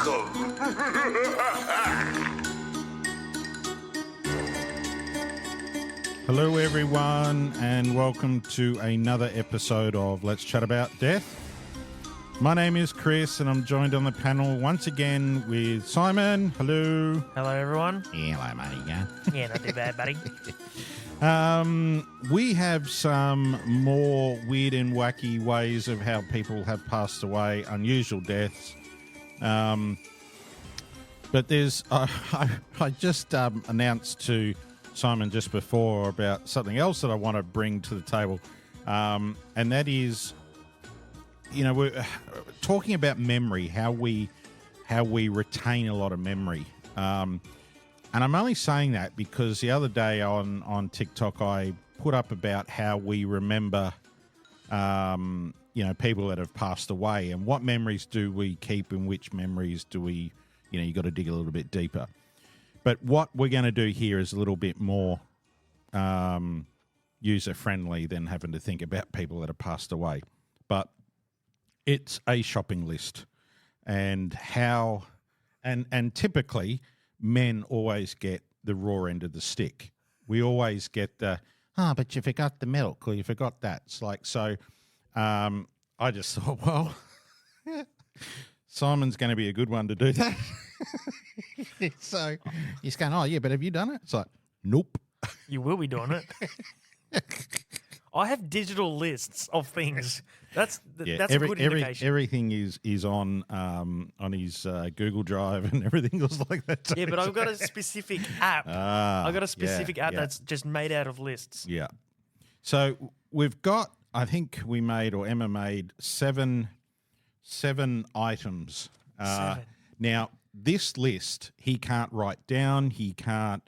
welcome. Hello, everyone, and welcome to another episode of Let's Chat About Death. My name is Chris, and I'm joined on the panel once again with Simon. Hello. Hello, everyone. Yeah, hello, mate. Yeah, not too bad, buddy. We have some more weird and wacky ways of how people have passed away, unusual deaths. But there's, I just announced to Simon just before about something else that I want to bring to the table, and that is, you know, we're talking about memory, how we retain a lot of memory. And I'm only saying that because the other day on TikTok I put up about how we remember, people that have passed away and what memories do we keep and which memories do we, you got to dig a little bit deeper. But what we're going to do here is a little bit more user-friendly than having to think about people that have passed away. But it's a shopping list and how, and typically men always get the raw end of the stick. We always get the, but you forgot the milk or you forgot that. It's like, so I just thought, well, Simon's going to be a good one to do that. So he's going, oh, yeah, but have you done it? It's like, nope. You will be doing it. I have digital lists of things. That's a good indication. Everything is on his Google Drive and everything else like that. Yeah, but I've got a specific app. I've got a specific app that's just made out of lists. Yeah. So we've got, I think we made, or Emma made, seven items. 7. Now, this list he can't write down. He can't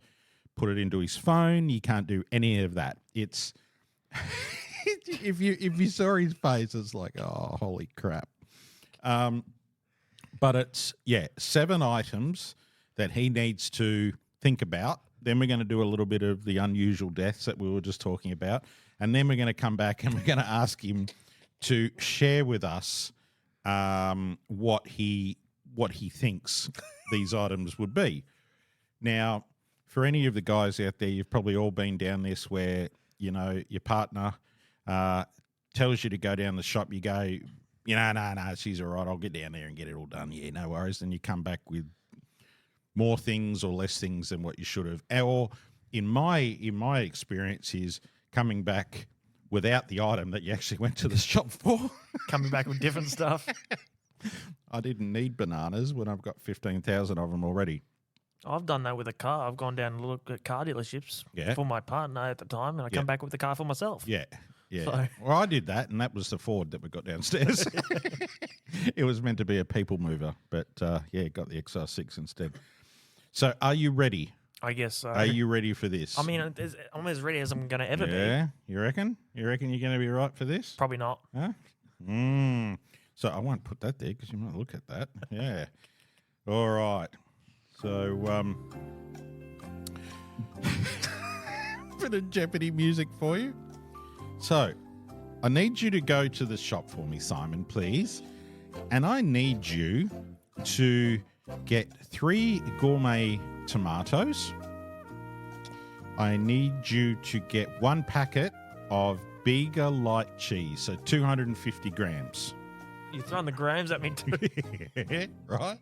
put it into his phone. He can't do any of that. It's if you saw his face, it's like, oh, holy crap. But it's 7 items that he needs to think about. Then we're going to do a little bit of the unusual deaths that we were just talking about, and then we're going to come back and we're going to ask him to share with us what he thinks these items would be. Now, for any of the guys out there, you've probably all been down this where, your partner tells you to go down the shop. You go, no, she's all right. I'll get down there and get it all done. Yeah, no worries. Then you come back with more things or less things than what you should have. Or in my experience is coming back without the item that you actually went to the shop for. Coming back with different stuff. I didn't need bananas when I've got 15,000 of them already. I've done that with a car. I've gone down and looked at car dealerships for my partner at the time, and I come back with the car for myself. Yeah. So. Well, I did that, and that was the Ford that we got downstairs. It was meant to be a people mover, but got the XR6 instead. So are you ready? I guess so. Are you ready for this? I mean, I'm as ready as I'm going to ever be. Yeah, you reckon? You reckon you're going to be right for this? Probably not. Huh? So I won't put that there because you might look at that. Yeah. All right. So, bit of Jeopardy music for you. So, I need you to go to the shop for me, Simon, please. And I need you to get 3 gourmet tomatoes. I need you to get 1 packet of Bega light cheese, so 250 grams. You're throwing the grams at me too. Right?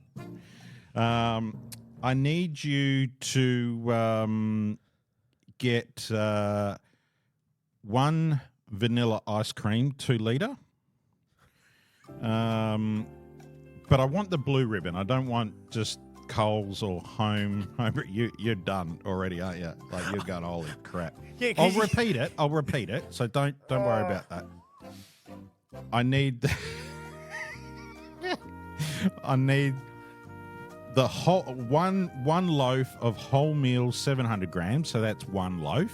I need you to get 1 vanilla ice cream, 2 litre. But I want the blue ribbon. I don't want just Coles or home. You're done already, aren't you? Like, you're going, holy crap. Yeah, I'll repeat it. So don't worry about that. I need the whole one loaf of wholemeal 700 grams. So that's 1 loaf.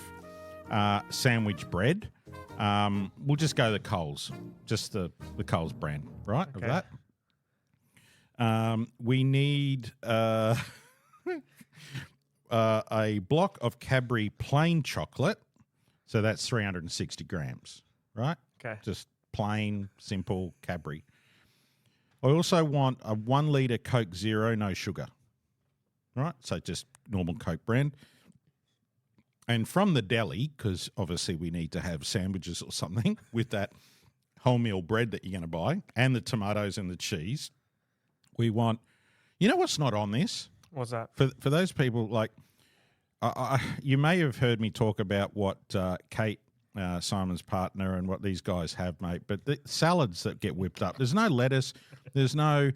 Sandwich bread. We'll just go the Coles, just the Coles brand, right? Okay. Of that. We need a block of Cadbury plain chocolate. So that's 360 grams, right? Okay. Just plain, simple Cadbury. I also want a 1 litre Coke Zero, no sugar. All right, so just normal Coke brand. And from the deli, because obviously we need to have sandwiches or something with that wholemeal bread that you're going to buy and the tomatoes and the cheese, we want, you know what's not on this? What's that? For those people, like, you may have heard me talk about what Kate, Simon's partner, and what these guys have, mate, but the salads that get whipped up, there's no lettuce, there's no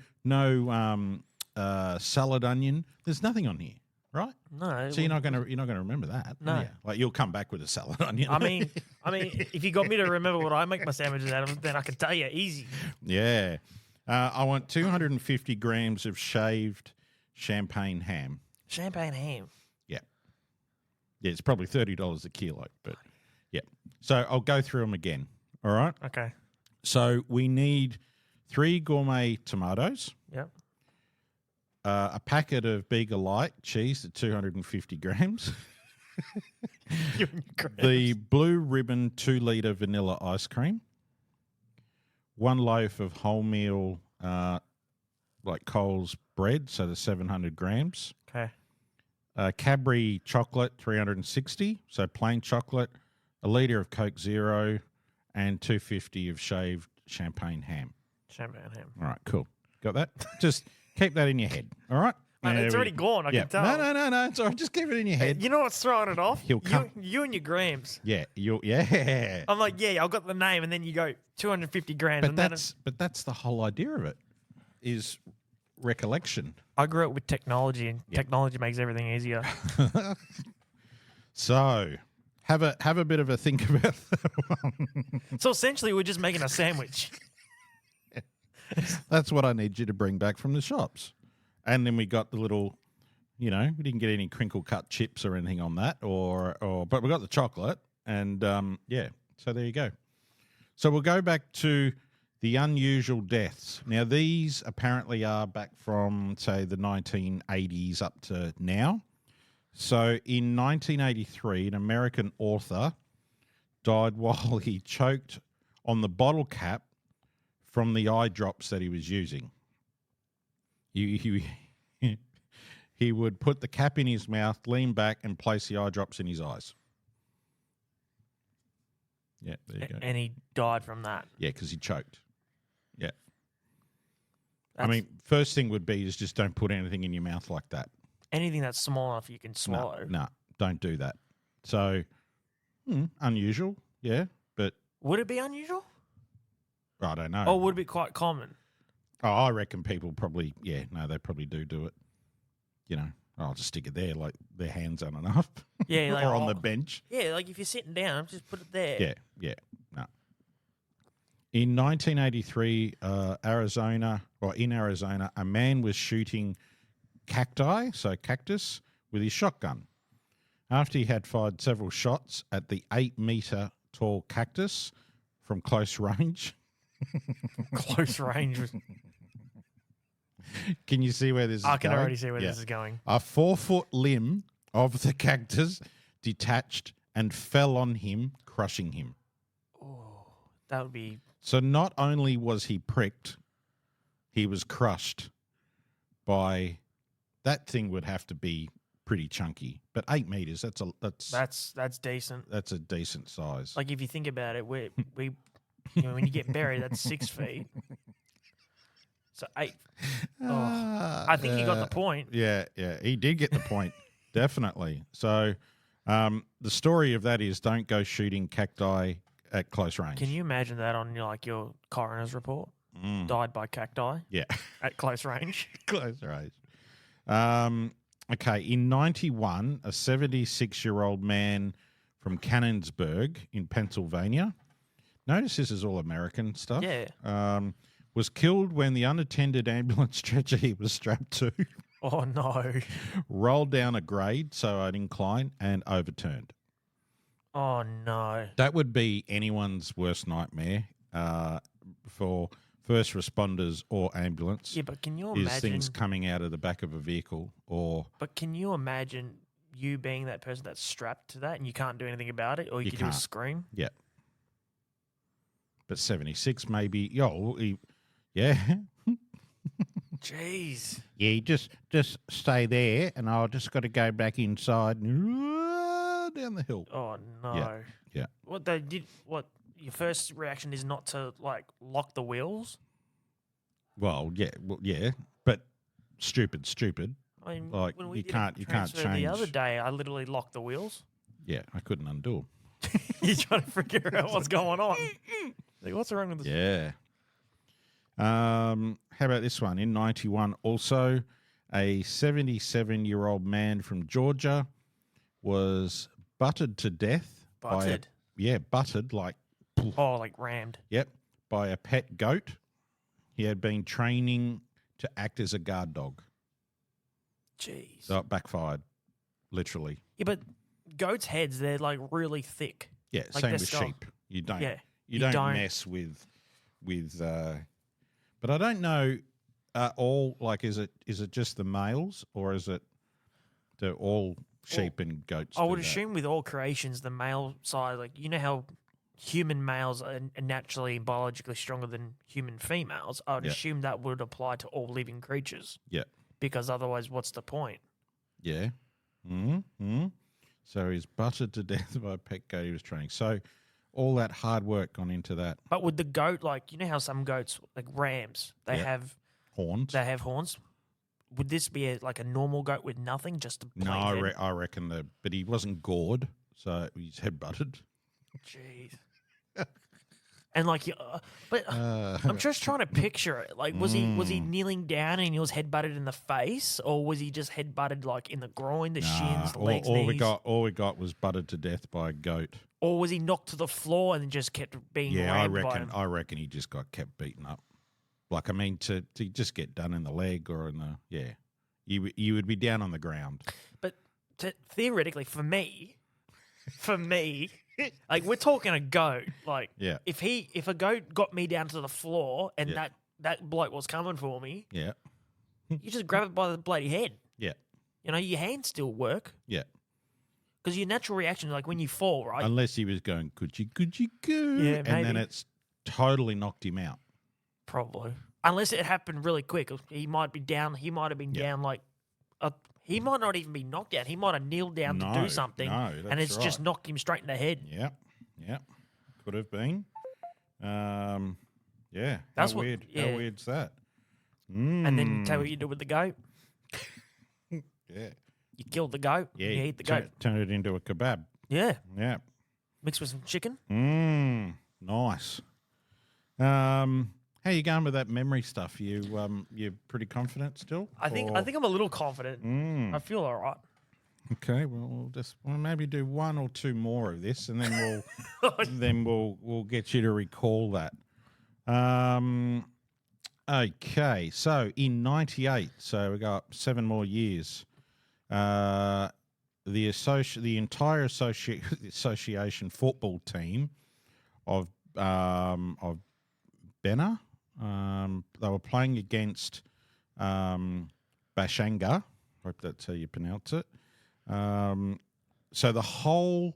salad onion, there's nothing on here. Right? No. So you're not gonna remember that. No. Yeah. Like you'll come back with a salad onion. I mean, if you got me to remember what I make my sandwiches out of, then I can tell you easy. Yeah. I want 250 grams of shaved champagne ham. Champagne ham. Yeah. Yeah, it's probably $30 a kilo, but yeah. So I'll go through them again. All right. Okay. So we need 3 gourmet tomatoes. Yep. A packet of Bega Light cheese at 250 grams. The Blue Ribbon 2 litre vanilla ice cream. 1 loaf of wholemeal, like Coles bread, so the 700 grams. Okay. Cadbury chocolate, 360, so plain chocolate. 1 litre of Coke Zero, and 250 of shaved champagne ham. Champagne ham. All right, cool. Got that? Just keep that in your head, all right? Man, it's already gone, I can tell. No. It's all right. Just keep it in your head. You know what's throwing it off? He'll come. You and your grams. Yeah, yeah. I'm like, yeah, I've got the name, and then you go 250 grams. But that's the whole idea of it, is recollection. I grew up with technology, and technology makes everything easier. So, have a bit of a think about that. So essentially, we're just making a sandwich. That's what I need you to bring back from the shops. And then we got the little, we didn't get any crinkle cut chips or anything on that, but we got the chocolate, and so there you go. So we'll go back to the unusual deaths. Now these apparently are back from, say, the 1980s up to now. So in 1983, an American author died while he choked on the bottle cap from the eye drops that he was using. He would put the cap in his mouth, lean back, and place the eye drops in his eyes. Yeah, there you go. And he died from that. Yeah, because he choked. Yeah. I mean, first thing would be is just don't put anything in your mouth like that. Anything that's small enough you can swallow. No, don't do that. So, unusual, yeah, but... Would it be unusual? I don't know. Or would it be quite common? Oh, I reckon people probably, they probably do it. I'll just stick it there, like their hands aren't enough. Yeah, like, or on the bench. Yeah, like if you're sitting down, just put it there. Yeah, no. In 1983, in Arizona, a man was shooting cacti, so cactus, with his shotgun. After he had fired several shots at the 8-meter tall cactus from close range. Close range. Can you see where this is going? I can already see where this is going. A 4-foot limb of the cactus detached and fell on him, crushing him. Oh, that would be... So not only was he pricked, he was crushed by... That thing would have to be pretty chunky. But 8 meters, that's decent. That's a decent size. Like if you think about it, we when you get buried, that's 6 feet. So 8. I think he got the point. Yeah, he did get the point, definitely. So the story of that is don't go shooting cacti at close range. Can you imagine that on your coroner's report? Died by cacti? Yeah. At close range? Close range. Okay, in 91, a 76-year-old man from Canonsburg in Pennsylvania, notice this is all American stuff. Yeah. Was killed when the unattended ambulance stretcher he was strapped to Oh, no. rolled down a grade, so an incline, and overturned. Oh, no. That would be anyone's worst nightmare for first responders or ambulance. Yeah, but can you imagine... Is things coming out of the back of a vehicle or... But can you imagine you being that person that's strapped to that and you can't do anything about it, or you can do a scream? Yeah. But 76 maybe... yeah. Jeez. Yeah, you just stay there, and I'll just got to go back inside and down the hill. Oh no. Yeah. What they did? What your first reaction is not to like lock the wheels? Well, yeah, but stupid. I mean, Like, when we you did can't transfer the change. other day, I literally locked the wheels. Yeah, I couldn't undo You're trying to figure out what's going on. Like, what's wrong with this? them. Yeah. How about this one? In 91, also, a 77-year-old man from Georgia was buttered to death. Buttered? Buttered, like, Oh, like rammed. yep, by a pet goat. He had been training to act as a guard dog. Jeez. So it backfired, literally. Yeah, but goats' heads, they're like really thick. Yeah, Like same their with skull. sheep. You don't, Yeah. you don't mess with. But I don't know. All like, is it just the males, or is it do all sheep and goats? I do would that? assume with all creations, the male side, like, you know how human males are naturally and biologically stronger than human females. I would Yeah. assume that would apply to all living creatures. Yeah. Because otherwise, what's the point? Yeah. So he's buttered to death by a pet goat he was training. So all that hard work gone into that. But with the goat, like, you know how some goats, like rams, they Yeah. have Horns. horns. Would this be like a normal goat with nothing, just a plain No, head? I reckon but he wasn't gored, so he's head butted. Jeez. And like, but I'm just trying to picture it. Like, was he kneeling down and he was head butted in the face, or was he just head butted like in the groin, the shins, the legs, all knees? we got was buttered to death by a goat. Or was he knocked to the floor and just kept being rammed by him? I reckon he just got kept beaten up. Like, I mean, to just get done in the leg or in the you would be down on the ground. But theoretically, for me, like, we're talking a goat. Like, Yeah. if a goat got me down to the floor and Yeah. that bloke was coming for me, Yeah, you just grab it by the bloody head. yeah, You know, your hands still work. yeah. Because your natural reaction, like when you fall, right? Unless he was going, could you go? Yeah, and then maybe. it's totally knocked him out. Probably. Unless it happened really quick. He might be down. He might have been down like he might not even be knocked out. He might have kneeled down to do something. No, and that's it's just right. knocked him straight in the head. Yeah, yeah. Could have been. Yeah. That's how what- weird. yeah. How weird's that? And then tell you what you do with the goat. Yeah. You kill the goat. Yeah. You eat the goat. Turn it into a kebab. Yeah. Yeah. Mixed with some chicken. Nice. How you going with that memory stuff? You're pretty confident still? I think Or- I'm a little confident. I feel all right. Okay, well, we'll maybe do one or two more of this, and then we'll get you to recall that. Okay, so in '98, so we got 7 more years. The entire association football team of Benna, they were playing against Bashanga. Hope that's how you pronounce it. So the whole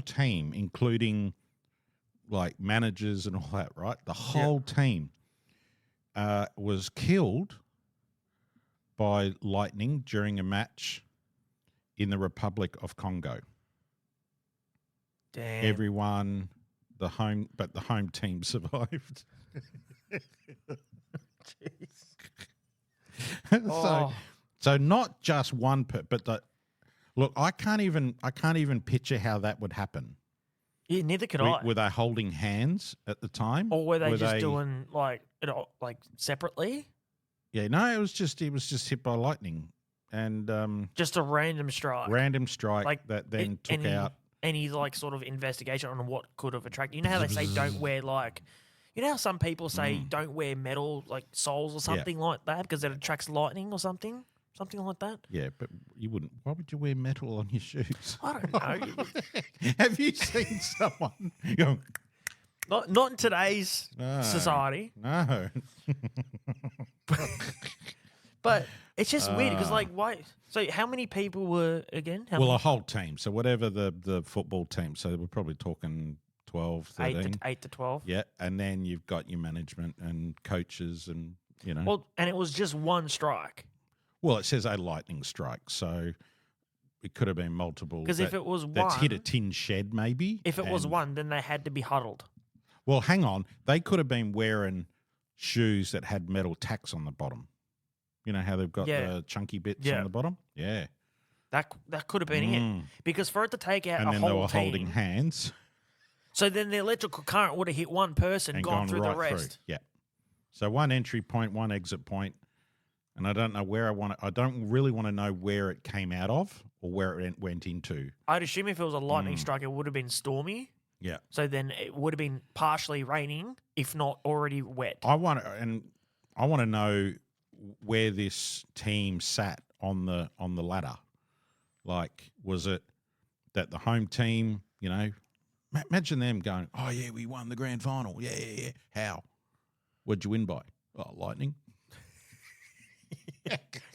team, including like managers and all that, right? The whole team was killed by lightning during a match in the Republic of Congo. Damn. Everyone, the home team survived. Oh. So not just one, but look, I can't even picture how that would happen. Yeah, neither could I. Were they holding hands at the time, Or were they just doing like separately? Yeah, no, it was just hit by lightning, and Just a random strike. random strike Like, that then took any, out. any like sort of investigation on what could have attracted. You know how they say don't wear like, you know how some people say don't wear metal like soles or something like that because it attracts lightning or something like that. Yeah, but you wouldn't. Why would you wear metal on your shoes? I don't know. Have you seen someone go? not in today's No. society, No. but it's just weird because like why? So how many people were again? How Well, many? a whole team. So whatever the football team. So we're probably talking 12, 13. 8 to 12. Yeah, and then you've got your management and coaches and you know. Well, and it was just one strike. Well, it says a lightning strike, so it could have been multiple. Because if it was that's one, hit a tin shed, maybe. if it was one, then they had to be huddled. Well, hang on. They could have been wearing shoes that had metal tacks on the bottom. You know how they've got the chunky bits on the bottom? Yeah. That could have been it. Because for it to take out and a then whole they were team, holding hands so then the electrical current would have hit one person, and gone through right the rest. through. Yeah. So one entry point, one exit point, and I don't know where I don't really want to know where it came out of or where it went into. I'd assume if it was a lightning strike, it would have been stormy. Yeah. So then it would have been partially raining, if not already wet. I want to know where this team sat on the ladder. Like, was it that the home team, you know, imagine them going, oh, yeah, we won the grand final. Yeah. How? What'd you win by? Oh, lightning.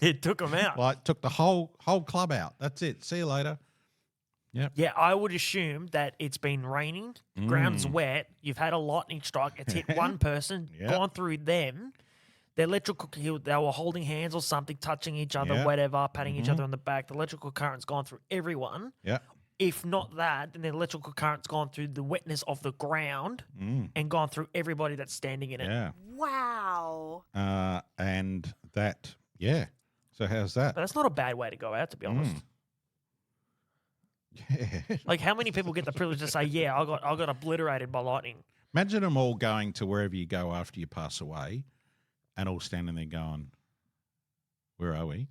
It took them out. Like, took the whole club out. That's it. See you later. Yep. Yeah, I would assume that it's been raining, ground's wet, you've had a lightning strike, it's hit one person, gone through them. The electrical, they were holding hands or something, touching each other, whatever, patting each other on the back. The electrical current's gone through everyone. Yeah. If not that, then the electrical current's gone through the wetness of the ground and gone through everybody that's standing in it. Yeah. Wow. And that, yeah. So how's that? But that's not a bad way to go out, to be honest. Yeah. Like, how many people get the privilege to say, yeah, I got obliterated by lightning? Imagine them all going to wherever you go after you pass away and all standing there going, where are we?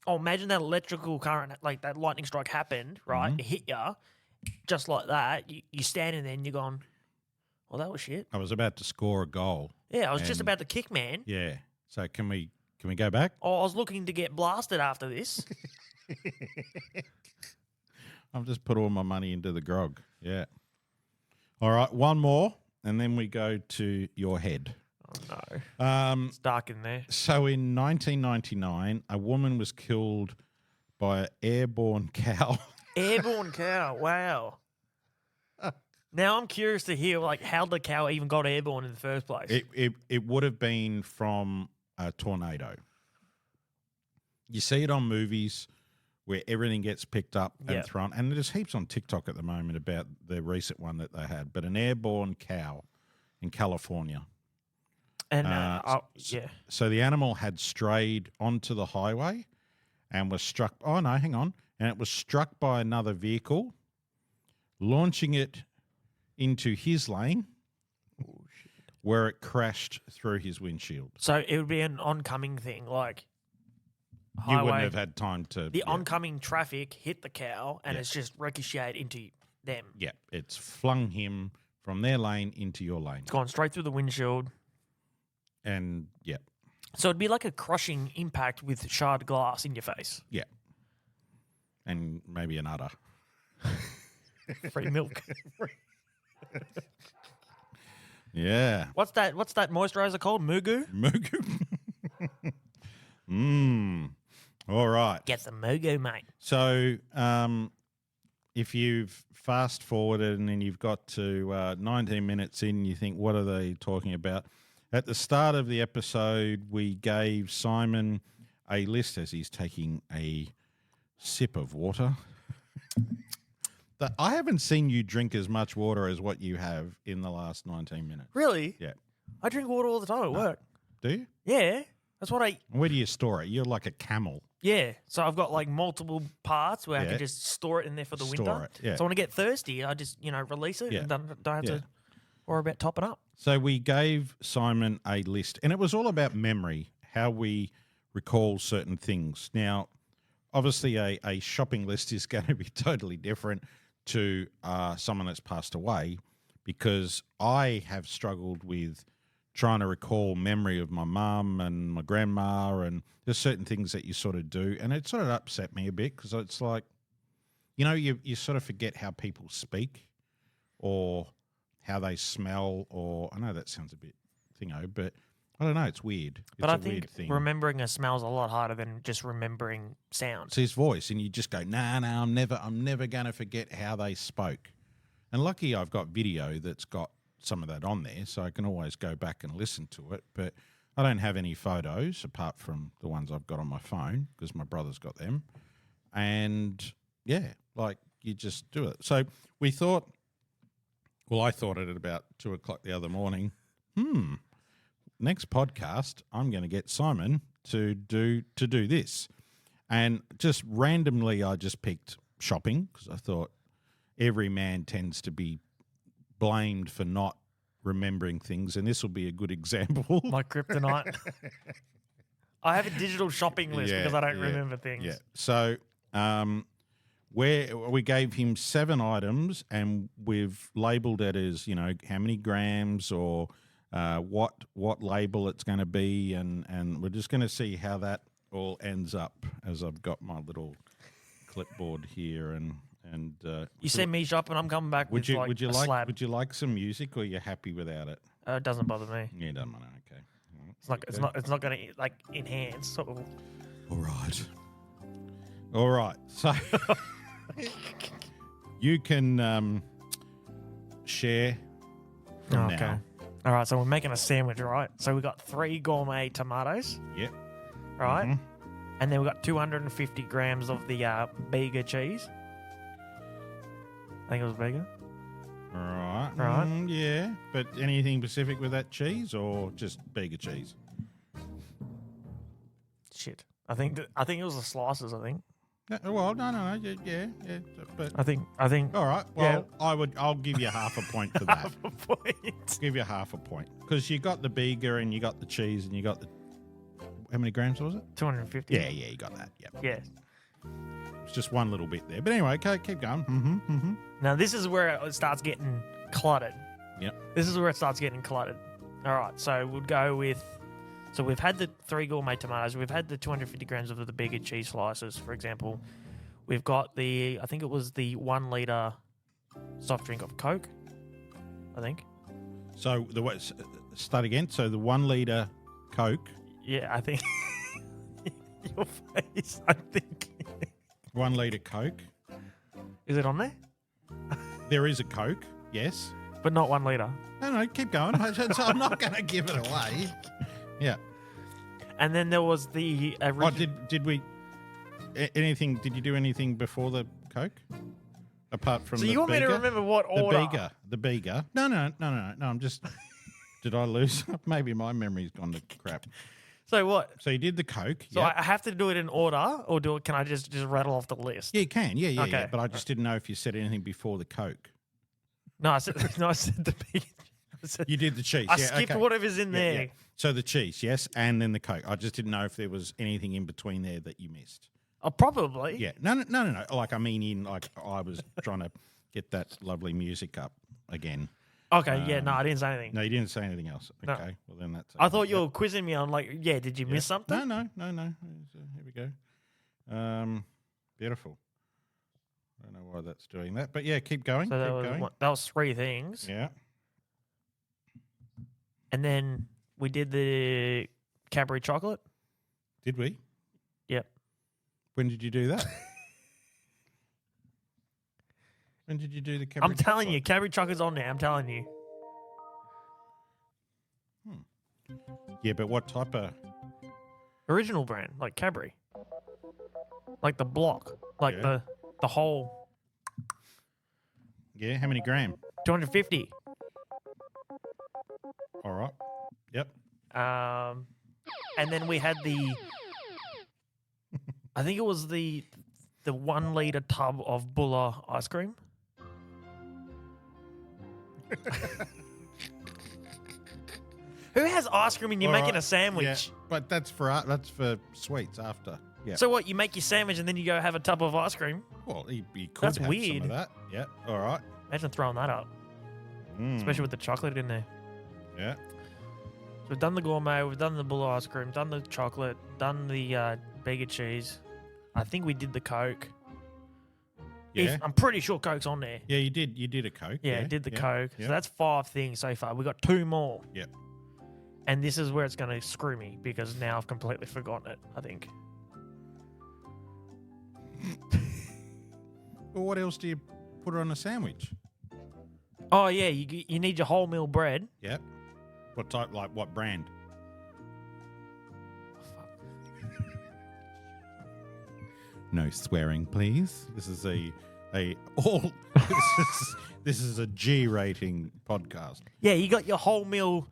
Oh, imagine that electrical current, like that lightning strike happened, right? It hit you just like that. You standing there and you're going, well, that was shit. I was about to score a goal. Yeah, I was just about to kick, man. Yeah. So can we go back? Oh, I was looking to get blasted after this. I've just put all my money into the grog. Yeah. All right, one more, and then we go to your head. Oh, no. It's dark in there. So in 1999, a woman was killed by an airborne cow. Airborne cow. Wow. Now I'm curious to hear, like, how the cow even got airborne in the first place. It would have been from a tornado. You see it on movies where everything gets picked up and thrown. And there's heaps on TikTok at the moment about the recent one that they had. But an airborne cow in California. And, So the animal had strayed onto the highway and was struck. Oh, no, hang on. And it was struck by another vehicle, launching it into his lane, where it crashed through his windshield. So it would be an oncoming thing, like You highway. wouldn't have had time to. The oncoming traffic hit the cow, and it's just ricocheted into them. Yeah, it's flung him from their lane into your lane. It's gone straight through the windshield. And, yeah. So it'd be like a crushing impact with shard glass in your face. Yeah. And maybe an udder. Free milk. Yeah. What's that moisturizer called? Mugu? Mugu. All right. Get some Mugu, mate. So if you've fast forwarded and then you've got to 19 minutes in, you think, what are they talking about? At the start of the episode, we gave Simon a list as he's taking a sip of water. I haven't seen you drink as much water as what you have in the last 19 minutes. Really? Yeah. I drink water all the time at work. Do you? Yeah. That's what I... Where do you store it? You're like a camel. Yeah. So I've got like multiple parts where I can just store it in there for the winter. Yeah. So when I get thirsty, I just, release it and don't have to worry about topping up. So we gave Simon a list, and it was all about memory, how we recall certain things. Now, obviously, a shopping list is going to be totally different to someone that's passed away, because I have struggled with trying to recall memory of my mum and my grandma, and there's certain things that you sort of do, and it sort of upset me a bit, because it's like, you sort of forget how people speak or how they smell, or I know that sounds a bit thingo, but I don't know, it's weird. But it's I a think weird thing. remembering a smell's a lot harder than just remembering sound. It's his voice, and you just go, nah, I'm never going to forget how they spoke. And lucky I've got video that's got some of that on there, so I can always go back and listen to it. But I don't have any photos apart from the ones I've got on my phone because my brother's got them. And yeah, like you just do it. So we thought, well, I thought it at about 2:00 the other morning. Next podcast, I'm going to get Simon to do this. And just randomly, I just picked shopping because I thought every man tends to be blamed for not remembering things, and this will be a good example. My kryptonite. I have a digital shopping list because I don't remember things. Yeah. So where we gave him 7 items, and we've labelled it as, you know, how many grams or what label it's going to be, and we're just going to see how that all ends up as I've got my little clipboard here and you send me shopping, I'm coming back with would you a like slab. would you like some music, or are you happy without it? It doesn't bother me. Yeah, it doesn't matter. Okay. It's not going to like enhance. Or... All right. So you can share from now. All right. So we're making a sandwich, right? So we got 3 gourmet tomatoes. Yep. Right. Mm-hmm. And then we got 250 grams of the Bega cheese. I think it was Bega. Right. Right. Yeah. But anything specific with that cheese, or just Bega cheese? Shit. I think it was the slices. I think. Well, no. Yeah. But I think. All right. Well, yeah. I'll give you half a point for that. Half a point. Give you half a point because you got the Bega and you got the cheese and you got the. How many grams was it? 250. Yeah, you got that. Yep. Yeah. It's just one little bit there. But anyway, okay, keep going. Now, this is where it starts getting cluttered. Yep. This is where it starts getting cluttered. All right, so we'll go with... So we've had the 3 gourmet tomatoes. We've had the 250 grams of the Bega cheese slices, for example. We've got the... I think it was the 1 litre soft drink of Coke, I think. So, start again. So, the 1 litre Coke... Yeah, I think your face. I think 1 litre Coke. Is it on there? There is a Coke, yes, but not 1 litre. No, keep going. I'm not going to give it away. Yeah. And then there was the. Did we? Anything? Did you do anything before the Coke? Apart from so the you want Bega? me to remember what order? The Bega. No. I'm just. Did I lose? Maybe my memory's gone to crap. So what? So you did the Coke. So I have to do it in order, or can I just rattle off the list? Yeah, you can. Yeah. Okay. But I just didn't know if you said anything before the Coke. No, I said the big. You did the cheese. I skipped whatever's in there. Yeah. So the cheese, yes, and then the Coke. I just didn't know if there was anything in between there that you missed. Oh, probably. Yeah. No. Like, I mean, I was trying to get that lovely music up again. Okay, yeah, no, I didn't say anything. No, you didn't say anything else. Okay, No. well then that's. I thought you were quizzing me on did you miss something? No. Here we go. Beautiful. I don't know why that's doing that, but yeah, keep going. So that was 3 things. Yeah. And then we did the Cadbury chocolate. Did we? Yep. When did you do that? When did you do the Cadbury I'm telling chocolate? you, Cadbury chocolate's on there. I'm telling you. Yeah, but what type of... Original brand, like Cadbury. Like the block. Like the whole... Yeah, how many gram? 250. All right. Yep. And then we had the... I think it was the 1 litre tub of Bulla ice cream. Who has ice cream and you're making a sandwich? Yeah, but that's for sweets after. Yeah. So what? You make your sandwich and then you go have a tub of ice cream? Well, you could That's have weird. some of that. Yeah. All right. Imagine throwing that up, especially with the chocolate in there. Yeah. So we've done the gourmet, we've done the Bulla ice cream, done the chocolate, done the Bega cheese. I think we did the Coke. Yeah. I'm pretty sure Coke's on there. Yeah, you did. You did a Coke. Yeah, did the Coke. Yeah. So that's 5 things so far. We got 2 more. Yep. And this is where it's going to screw me because now I've completely forgotten it, I think. Well, what else do you put on a sandwich? Oh, yeah, you need your wholemeal bread. Yep. What type? Like what brand? No swearing, please. This is a all. This is a G rating podcast. Yeah, you got your whole meal.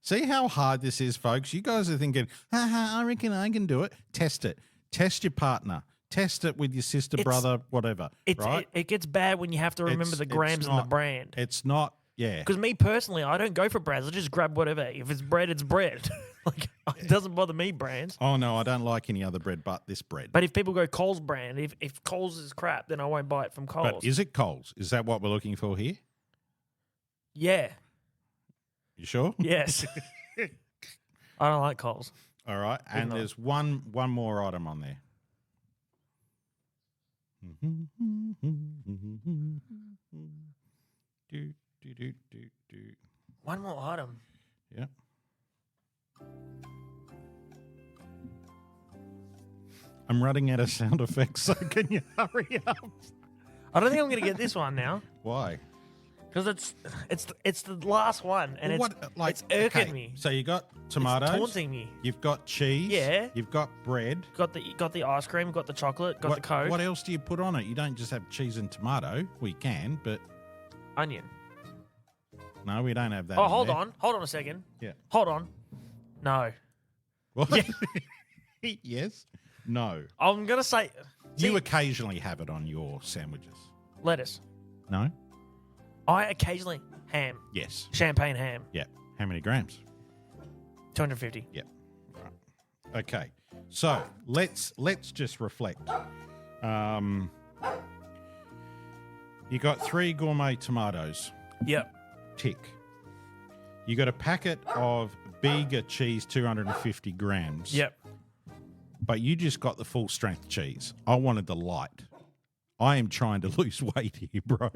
See how hard this is, folks? You guys are thinking, I reckon I can do it. Test it. Test your partner. Test it with your sister, brother, whatever. Right? It gets bad when you have to remember the grams and the brand. It's not, yeah. Because me personally, I don't go for brands. I just grab whatever. If it's bread, it's bread. Like, it doesn't bother me, brands. Oh, no, I don't like any other bread but this bread. But if people go Coles brand, if Coles is crap, then I won't buy it from Coles. But is it Coles? Is that what we're looking for here? Yeah. You sure? Yes. I don't like Coles. All right. And there's one more item on there. One more item. Yeah. I'm running out of sound effects, so can you hurry up? I don't think I'm going to get this one now. Why? Because it's the last one, and it's irking me. So you got tomatoes. It's taunting me. You've got cheese. Yeah. You've got bread. Got the ice cream. Got the chocolate. Got the Coke. What else do you put on it? You don't just have cheese and tomato. We can, but onion. No, we don't have that. Oh, hold on a second. Yeah. Hold on. No. What? Yeah. Yes. No. I'm gonna say. You occasionally have it on your sandwiches. Lettuce. No. I occasionally ham. Yes. Champagne ham. Yeah. How many grams? 250. Yeah. Right. Okay. So let's just reflect. You got 3 gourmet tomatoes. Yep. Tick. You got a packet of Bega cheese, 250 grams. Yep. But you just got the full strength cheese. I wanted the light. I am trying to lose weight here, bro.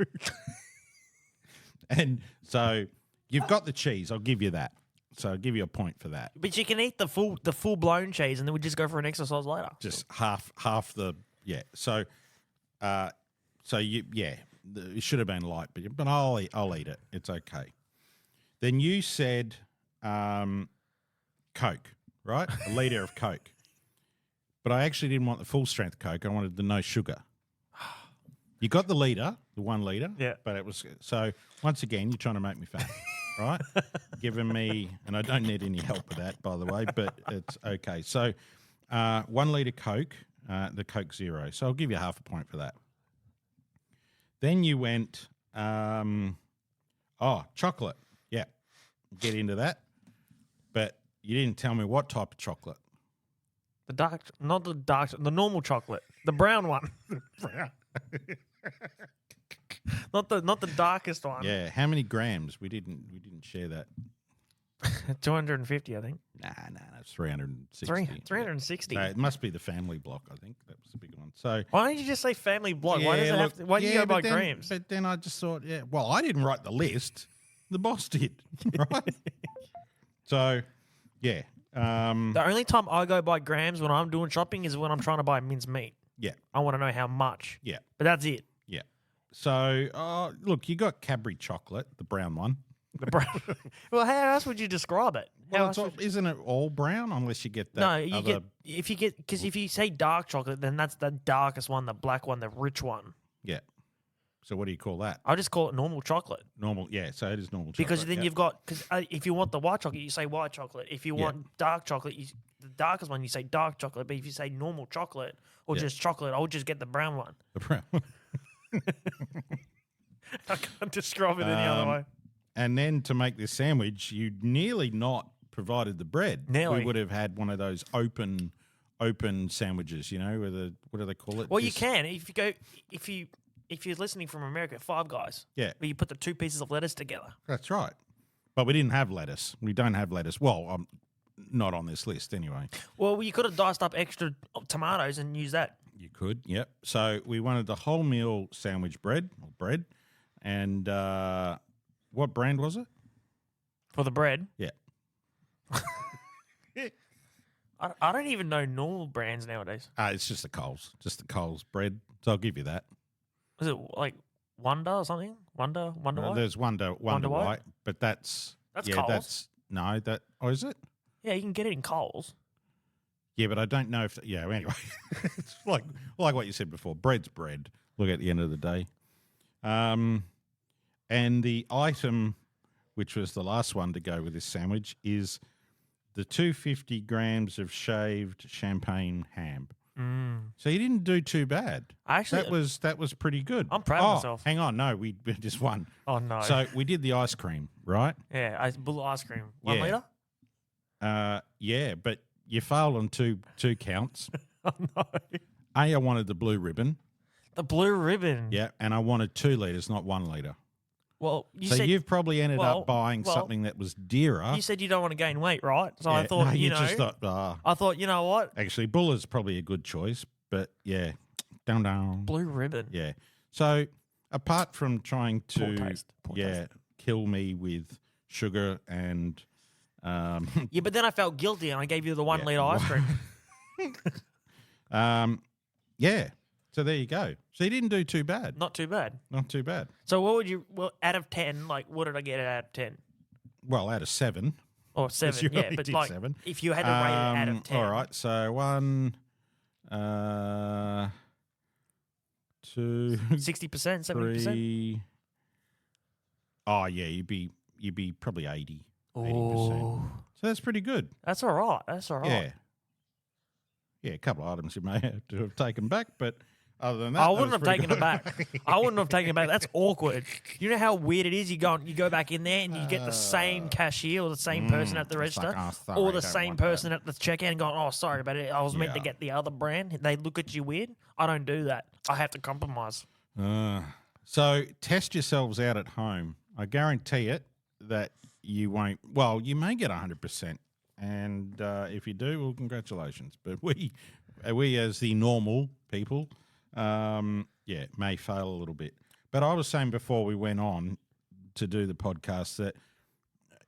And so you've got the cheese. I'll give you that. So I'll give you a point for that. But you can eat the full blown cheese, and then we just go for an exercise later. Just half the So, it should have been light, but I'll eat it. It's okay. Then you said, Coke, right? A liter of Coke. But I actually didn't want the full strength Coke. I wanted the no sugar. You got the liter, the 1 liter. Yeah. But it was so once again, you're trying to make me fat, right? Giving me, and I don't need any help with that, by the way. But it's okay. So 1 liter Coke, the Coke Zero. So I'll give you half a point for that. Then you went, chocolate. Yeah, get into that. But you didn't tell me what type of chocolate. The normal chocolate, the brown one. Brown. not the darkest one. Yeah, how many grams? We didn't share that. 250, I think. Nah, it's 360. 360. No, it must be the family block. I think that was the big one. So why don't you just say family block? Why does it have to? Why do you go by grams? But then I just thought, well, I didn't write the list. The boss did, right? So, yeah. The only time I go by grams when I'm doing shopping is when I'm trying to buy minced meat. Yeah. I want to know how much. Yeah. But that's it. Yeah. So, look, you got Cadbury chocolate, the brown one. The brown. Well, how else would you describe it? Isn't it all brown unless you get that? No, because if you say dark chocolate, then that's the darkest one, the black one, the rich one. Yeah. So what do you call that? I just call it normal chocolate. Normal, yeah. So it is normal chocolate. Because then you've got if you want the white chocolate, you say white chocolate. If you want dark chocolate, the darkest one, you say dark chocolate. But if you say normal chocolate or just chocolate, I'll just get the brown one. The brown. I can't describe it any other way. And then to make this sandwich, you nearly not provided the bread. Nearly. We would have had one of those open sandwiches, what do they call it? Well, you can if you're listening from America, Five Guys. Yeah. Where you put the 2 pieces of lettuce together. That's right. But we didn't have lettuce. We don't have lettuce. Well, not on this list anyway. Well, you could have diced up extra tomatoes and used that. You could, yep. So we wanted the wholemeal sandwich bread. And what brand was it? For the bread? Yeah. I don't even know normal brands nowadays. It's just the Coles bread. So I'll give you that. Is it like Wonder or something? Wonder White? There's Wonder White, but that's Coles. is it? Yeah, you can get it in Coles. Yeah, but I don't know if anyway, it's like what you said before. Bread's bread. Look, at the end of the day, and the item, which was the last one to go with this sandwich, is the 250 grams of shaved champagne ham. So you didn't do too bad. Actually, that was pretty good. I'm proud of myself. Hang on, no, we just won. Oh no! So we did the ice cream, right? Yeah, bullet ice cream. 1 Yeah. liter. Yeah, but you failed on two counts. Oh no! I wanted the blue ribbon. The blue ribbon. Yeah, and I wanted 2 liters, not 1 liter. Well, you've probably ended up buying something that was dearer. You said you don't want to gain weight, right? So I thought, just thought, I thought, you know what? Actually, Buller's probably a good choice, but yeah, down. Blue ribbon. Yeah. So apart from trying to, Poor taste. kill me with sugar and, Yeah, but then I felt guilty and I gave you the 1 liter ice cream. yeah. So there you go. So you didn't do too bad. Not too bad. Not too bad. So what would you? Well, out of 10, like, what did I get out of 10? Well, out of 7. Or 7, you yeah. only But did like, 7. if you had to rate it out of 10, All right. So 1, 2, 60%, 70%. 3. Oh yeah, you'd be probably 80%. Oh, So that's pretty good. that's all right. That's all right. Yeah. Yeah, a couple of items you may have to have taken back, but other than that, I that wouldn't was have pretty taken it good. back. I wouldn't have taken it back. That's awkward. You know how weird it is? You go back in there and you get the same cashier or the same person at the it's like, register "Oh, sorry, or the don't same want person at the checkout and going, "Oh, sorry, but I was meant to Yeah. get the other brand." They look at you weird. I don't do that. I have to compromise. So test yourselves out at home. I guarantee it that you won't. Well, you may get 100%, and if you do, well, congratulations. But we as the normal people, may fail a little bit. But I was saying before we went on to do the podcast that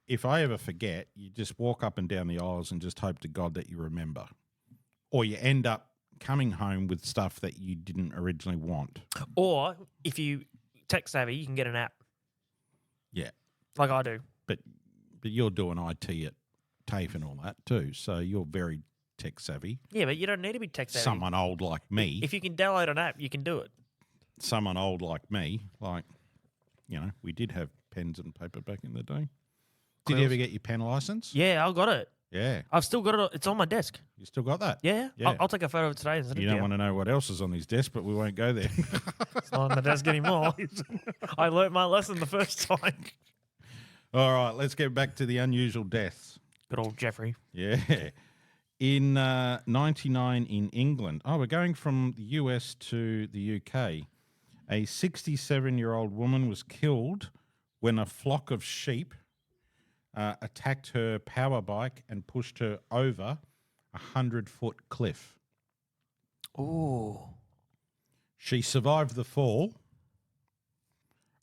if I ever forget, you just walk up and down the aisles and just hope to God that you remember, or you end up coming home with stuff that you didn't originally want. Or if you tech savvy, you can get an app Yeah. like I do. But you're doing IT at TAFE and all that too, so you're very tech savvy. Yeah, but you don't need to be tech savvy. Someone old like me. If you can download an app, you can do it. Someone old like me, we did have pens and paper back in the day. Did you ever get your pen license? Yeah, I got it. Yeah. I've still got it. It's on my desk. You still got that? Yeah. Yeah. I'll take a photo of it today and send it You to don't you. want to know what else is on his desk, but we won't go there. It's not on the desk anymore. I learnt my lesson the first time. All right, let's get back to the unusual deaths. Good old Jeffrey. Yeah. In 99 in England. Oh, we're going from the US to the UK. A 67-year-old woman was killed when a flock of sheep attacked her power bike and pushed her over a 100-foot cliff. Ooh. She survived the fall,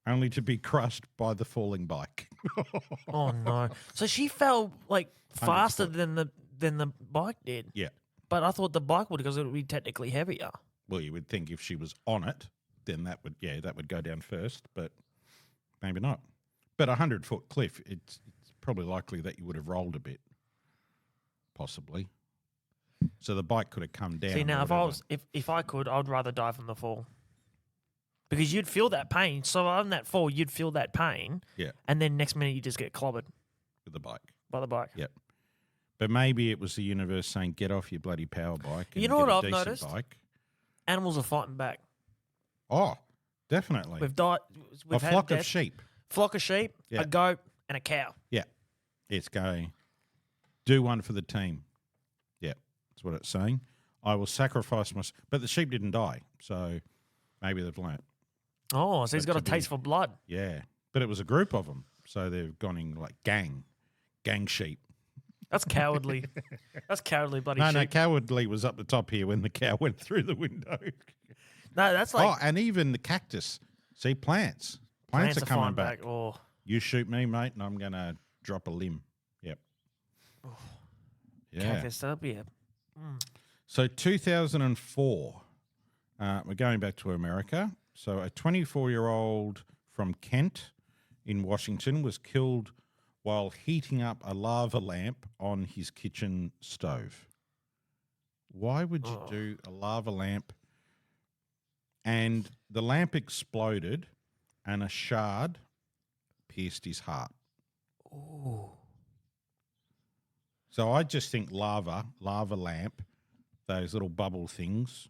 only to be crushed by the falling bike. Oh no. So she fell like faster 100 than the bike did. Yeah. But I thought the bike would because it would be technically heavier. Well, you would think if she was on it, then that would go down first, but maybe not. But a 100-foot cliff, it's probably likely that you would have rolled a bit, possibly. So the bike could have come down. See now, if I could, I'd rather die from the fall. Because you'd feel that pain. So on that fall, you'd feel that pain. Yeah. And then next minute you just get clobbered With the bike. by the bike. Yep. But maybe it was the universe saying, get off your bloody power bike. And You know get what a I've decent noticed? Bike. Animals are fighting back. Oh, definitely. We've died. We've a had flock of death. sheep. Flock of sheep, Yeah. a goat, and a cow. Yeah. It's going, do one for the team. Yeah. That's what it's saying. I will sacrifice myself. But the sheep didn't die. So maybe they've learnt. Oh, so he's got a to be- taste for blood. Yeah. But it was a group of them. So they've gone in like gang sheep. That's cowardly. That's cowardly bloody No, sheep. cowardly was up the top here when the cow went through the window. No, that's like and even the cactus. See, plants. Plants are coming fighting back. Oh, You shoot me, mate, and I'm going to drop a limb. Yep. Yeah. cactus, that'll be a... So 2004, we're going back to America. So a 24-year-old from Kent in Washington was killed while heating up a lava lamp on his kitchen stove. Why would you do a lava lamp? And the lamp exploded and a shard pierced his heart. Ooh. So I just think lava lamp, those little bubble things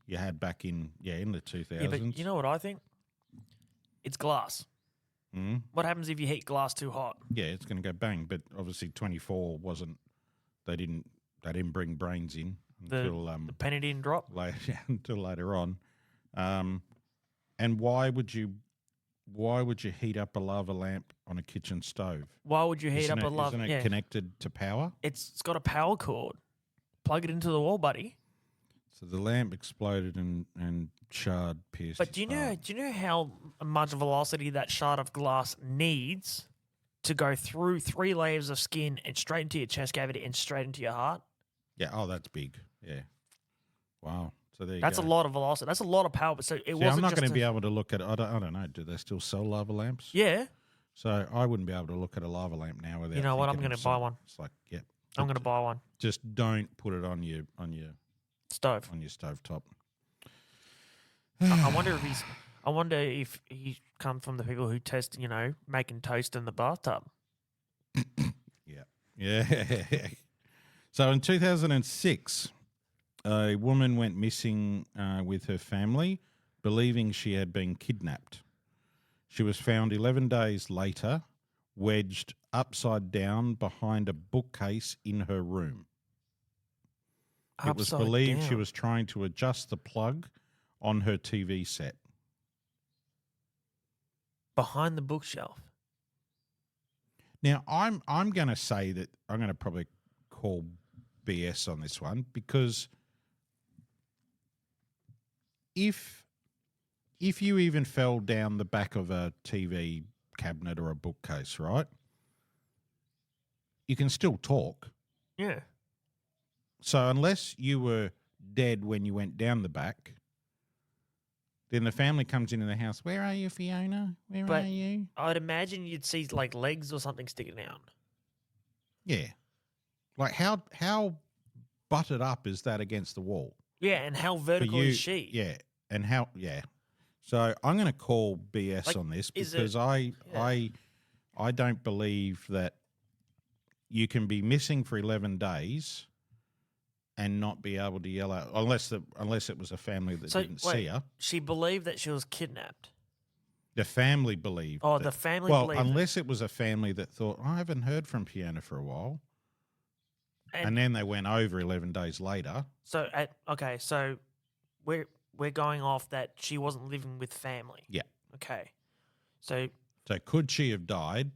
you had back in the 2000s. Yeah, but you know what I think? It's glass. Mm? What happens if you heat glass too hot? Yeah, it's going to go bang. But obviously 24 wasn't, they didn't bring brains in until The penny didn't drop? until later on. And why would you heat up a lava lamp on a kitchen stove? Why would you heat up a lava? Isn't it connected to power? It's got a power cord. Plug it into the wall, buddy. So the lamp exploded and shard pierced. But do you know how much velocity that shard of glass needs to go through 3 layers of skin and straight into your chest cavity and straight into your heart? Yeah. Oh, that's big. Yeah. Wow. So there you That's go. a lot of velocity. That's a lot of power. So it wasn't. I'm not just going to be able to look at. I don't know. Do they still sell lava lamps? Yeah. So I wouldn't be able to look at a lava lamp now without. You know what? I'm thinking going of to buy some- one. It's like, yeah. I'm going to buy one. Just don't put it on your Stove. stove top. I wonder if he's come from the people who test, making toast in the bathtub. Yeah. So in 2006, a woman went missing with her family, believing she had been kidnapped. She was found 11 days later, wedged upside down behind a bookcase in her room. It was believed she was trying to adjust the plug on her TV set. Behind the bookshelf. Now, I'm going to say that I'm going to probably call BS on this one, because if you even fell down the back of a TV cabinet or a bookcase, right, you can still talk. Yeah. So unless you were dead when you went down the back, then the family comes into the house. Where are you, Fiona? Where are you? I'd imagine you'd see like legs or something sticking out. Yeah. Like how butted up is that against the wall? Yeah, and how vertical is she? Yeah. And how, yeah. So I'm going to call BS on this, because I don't believe that you can be missing for 11 days and not be able to yell out, unless it was a family that didn't see her. She believed that she was kidnapped. The family believed. Oh, the family well, believed. unless it was a family that thought, I haven't heard from Fiona for a while. And then they went over 11 days later. So, so we're going off that she wasn't living with family. Yeah. Okay. So could she have died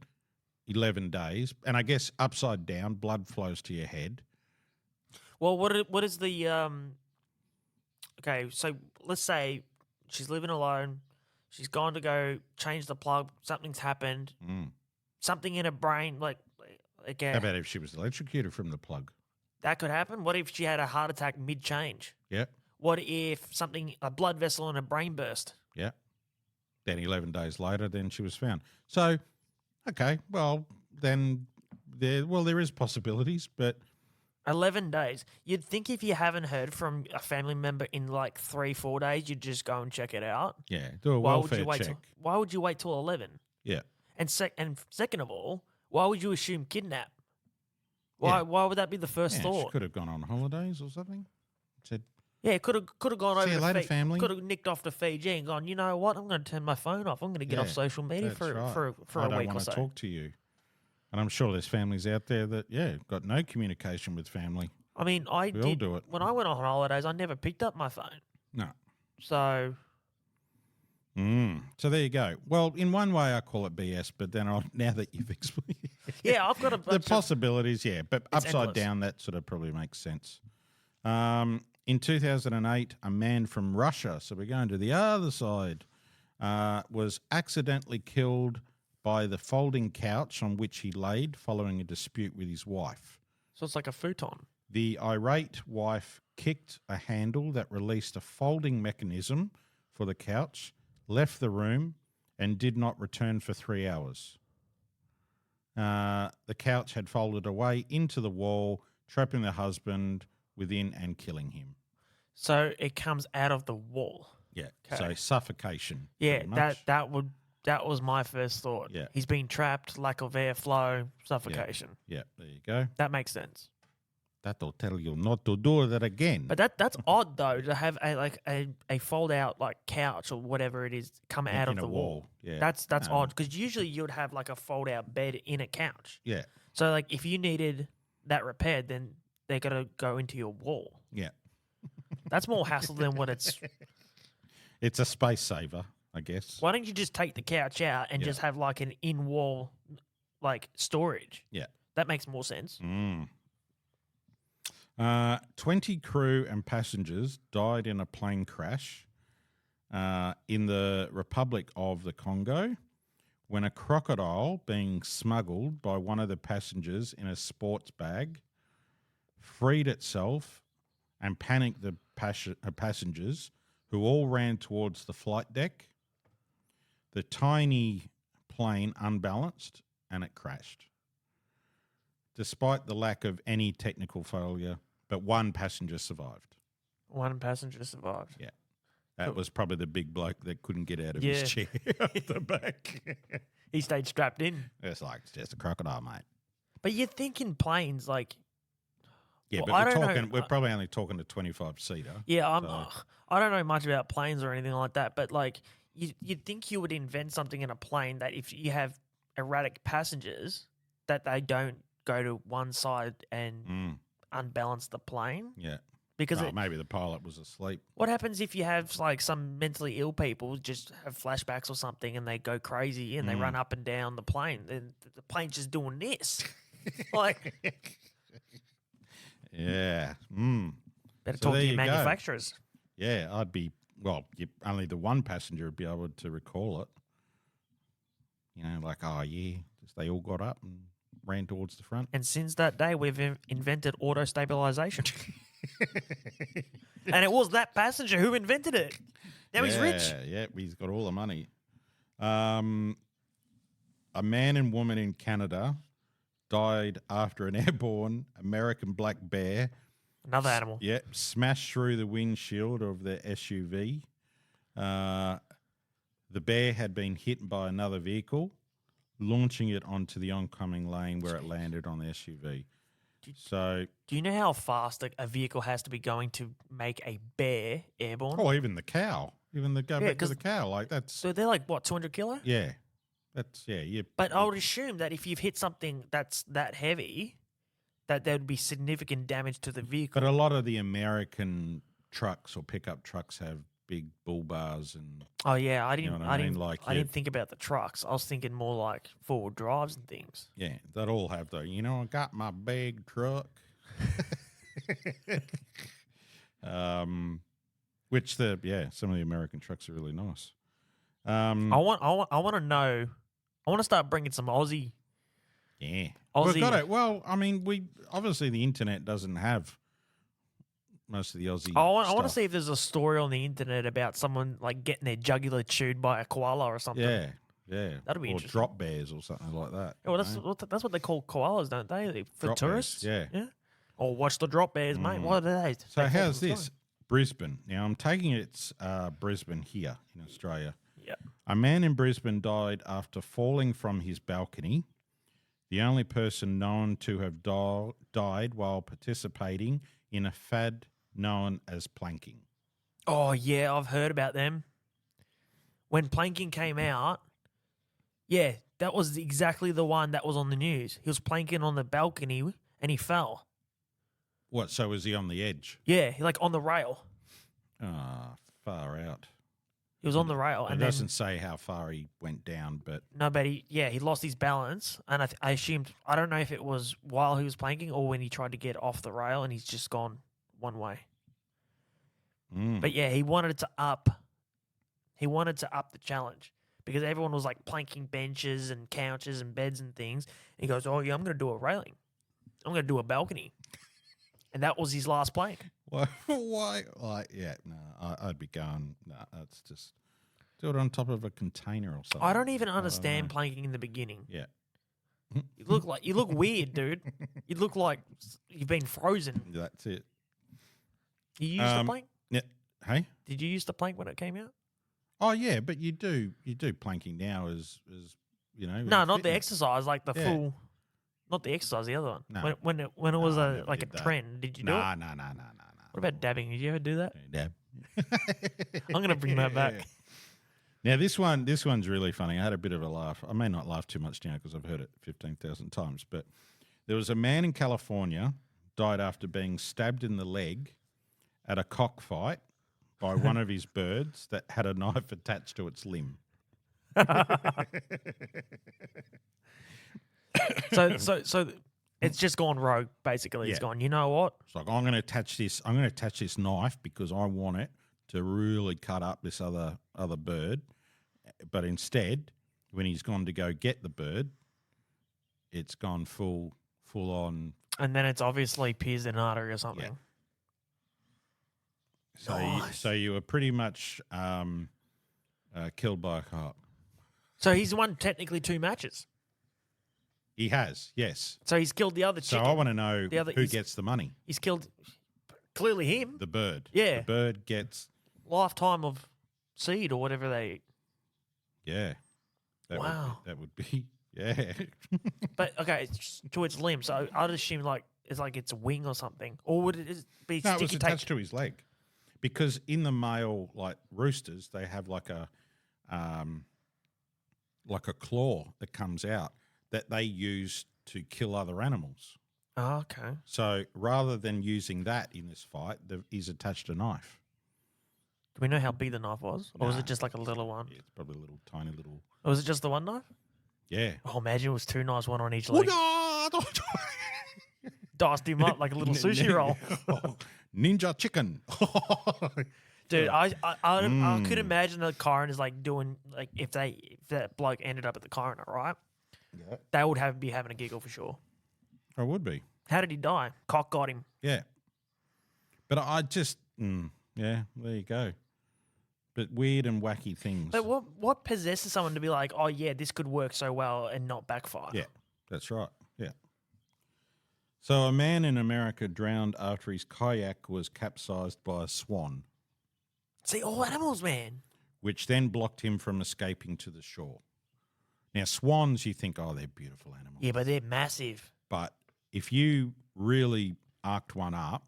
11 days? And I guess upside down, blood flows to your head. Well, what is the okay, so let's say she's living alone, she's gone to go change the plug, something's happened, something in her brain, like again. How about if she was electrocuted from the plug? That could happen. What if she had a heart attack mid-change? Yeah. What if a blood vessel in her brain burst? Yeah. Then 11 days later, then she was found. So, okay, well, then there is possibilities, but 11 days. You'd think if you haven't heard from a family member in like 3-4 days, you'd just go and check it out. yeah, do a welfare check. Why would you wait till 11? Yeah. And second of all, why would you assume kidnap? Why would that be the first thought? She could have gone on holidays or something. Said, yeah, could have gone over see you later, family. Could have nicked off to Fiji and gone, you know what, I'm going to turn my phone off. I'm going to get off social media for right. a week or so. I don't want to talk to you. And I'm sure there's families out there that, got no communication with family. I mean, all do it. When I went on holidays, I never picked up my phone. No. So. So there you go. Well, in one way, I call it BS, but then now that you've explained, yeah, I've got the possibilities, but upside endless. down, that sort of probably makes sense. In 2008, a man from Russia, so we're going to the other side, was accidentally killed by the folding couch on which he laid following a dispute with his wife. So it's like a futon. The irate wife kicked a handle that released a folding mechanism for the couch, left the room, and did not return for 3 hours. The couch had folded away into the wall, trapping the husband within and killing him. So it comes out of the wall. Yeah. Okay. So suffocation. Yeah, pretty much. that was my first thought. Yeah. He's been trapped, lack of airflow, suffocation. Yeah. There you go. That makes sense. That'll tell you not to do that again. But that's odd though, to have a fold out like couch or whatever it is come out of in the a wall. Yeah. That's odd, because usually you would have like a fold out bed in a couch. Yeah. So like if you needed that repaired, then they got to go into your wall. Yeah. That's more hassle than what it's. It's a space saver, I guess. Why don't you just take the couch out and just have like an in wall like storage? Yeah. That makes more sense. 20 crew and passengers died in a plane crash in the Republic of the Congo when a crocodile being smuggled by one of the passengers in a sports bag freed itself and panicked the passengers, who all ran towards the flight deck. The tiny plane unbalanced and it crashed. Despite the lack of any technical failure, but one passenger survived. One passenger survived. Yeah. That was probably the big bloke that couldn't get out of Yeah. his chair at the back. He stayed strapped in. It's like, it's just a crocodile, mate. But you're thinking planes like. Yeah, Well, but I we're don't know. talking. We're probably only talking a 25-seater. Yeah, So- I don't know much about planes or anything like that, but like you'd think you would invent something in a plane that if you have erratic passengers, that they don't go to one side and unbalance the plane. Yeah. Because Maybe the pilot was asleep. what happens if you have like some mentally ill people just have flashbacks or something and they go crazy and they run up and down the plane? Then the plane's just doing this. Like, Yeah. better So talk to there your you go. manufacturers. Yeah, I'd be, only the one passenger would be able to recall it. You know, like, oh, yeah, just they all got up and ran towards the front. And since that day, we've invented auto stabilization. And it was that passenger who invented it. Now he's rich. Yeah, he's got all the money. A man and woman in Canada died after an airborne American black bear Another animal. smashed through the windshield of the SUV. The bear had been hit by another vehicle, launching it onto the oncoming lane where it landed on the SUV. So, Do you know how fast a vehicle has to be going to make a bear airborne? even the cow, go back to 'cause- the cow, like that's, So they're like, what, 200 kilo? yeah, that's, yeah, you. But I would assume that if you've hit something that's that heavy, that there would be significant damage to the vehicle. But a lot of the American trucks or pickup trucks have big bull bars and Oh yeah, I didn't. know what I I mean? didn't. Like, I yeah. didn't think about the trucks. I was thinking more like forward drives and things. yeah, that all have though. You know, I got my big truck. Which some of the American trucks are really nice. I want to know. I want to start bringing some Aussie. Yeah, Aussie. we've got it. Well, I mean, we obviously the internet doesn't have most of the Aussie. I want to stuff. see if there's a story on the internet about someone like getting their jugular chewed by a koala or something. Yeah. That'd be or interesting. drop bears or something like that. Yeah, well, you know? that's what they call koalas, don't they? For Drop tourists. bears, yeah. Or watch the drop bears, mate. What are they? So They how's fall from the this? sky. Brisbane. Now I'm taking it's Brisbane here in Australia. Yeah. A man in Brisbane died after falling from his balcony. The only person known to have died while participating in a fad known as planking. Oh yeah, I've heard about them. When planking came out, yeah, that was exactly the one that was on the news. He was planking on the balcony and he fell. What? So was he on the edge? Yeah, like on the rail. Ah, far out. He was on the rail, It and doesn't say how far he went down, but he lost his balance, and I assumed, I don't know if it was while he was planking or when he tried to get off the rail, and he's just gone one way. But yeah, he wanted to up the challenge because everyone was like planking benches and couches and beds and things. And he goes, "Oh yeah, I'm going to do a railing. I'm going to do a balcony," and that was his last plank. why? Like, yeah, no, I'd be going. No, that's just do it on top of a container or something. I don't even don't understand know. planking in the beginning. Yeah. You look weird, dude. You look like you've been frozen. That's it. You used the plank? Yeah. Hey. Did you use the plank when it came out? Oh yeah, but you do planking now as you know. No, not the fitness. exercise, like the full. Not the exercise, the other one. No. When it was I a never like a did that. trend, did you do it? No. What about dabbing? Did you ever do that? Dab. I'm gonna bring that back. Now this one's really funny. I had a bit of a laugh. I may not laugh too much now because I've heard it 15,000 times. But there was a man in California died after being stabbed in the leg at a cockfight by one of his birds that had a knife attached to its limb. So it's just gone rogue. Basically, it's Yeah. gone. You know what? It's like I'm going to attach this knife because I want it to really cut up this other bird. But instead, when he's gone to go get the bird, it's gone full on. And then it's obviously pierced an artery or something. So Nice. so you were pretty much killed by a cop. So he's won technically 2 matches. He has, yes. So he's killed the other So chicken. I want to know The other- who he's- gets the money. He's killed clearly him. The bird. Yeah. The bird gets. Lifetime of seed or whatever they eat. Yeah. Wow. That would be. Yeah. But okay, it's to its limb. So I'd assume it's a wing or something, or would it be No, it was sticky tape? attached to his leg, because in the male like roosters, they have like a claw that comes out that they use to kill other animals. Oh, okay. So rather than using that in this fight, he's attached a knife. Do we know how big the knife was, or was Nah. it just like a little one? Yeah, it's probably a little tiny little. Or was it just the one knife? Yeah. Oh, imagine it was 2 knives, one on each leg. Diced him up like a little sushi roll. Ninja chicken. Dude, I could imagine the coroner's like doing like if that bloke ended up at the coroner, right? Yeah. They would be having a giggle for sure. I would be. How did he die? Cock got him. Yeah. But I just, yeah, there you go. But weird and wacky things. But what possesses someone to be like, oh yeah, this could work so well and not backfire? Yeah, that's right. Yeah. So a man in America drowned after his kayak was capsized by a swan, See, all animals, man. which then blocked him from escaping to the shore. Now, swans, you think, oh, they're beautiful animals. Yeah, but they're massive. But if you really arced one up,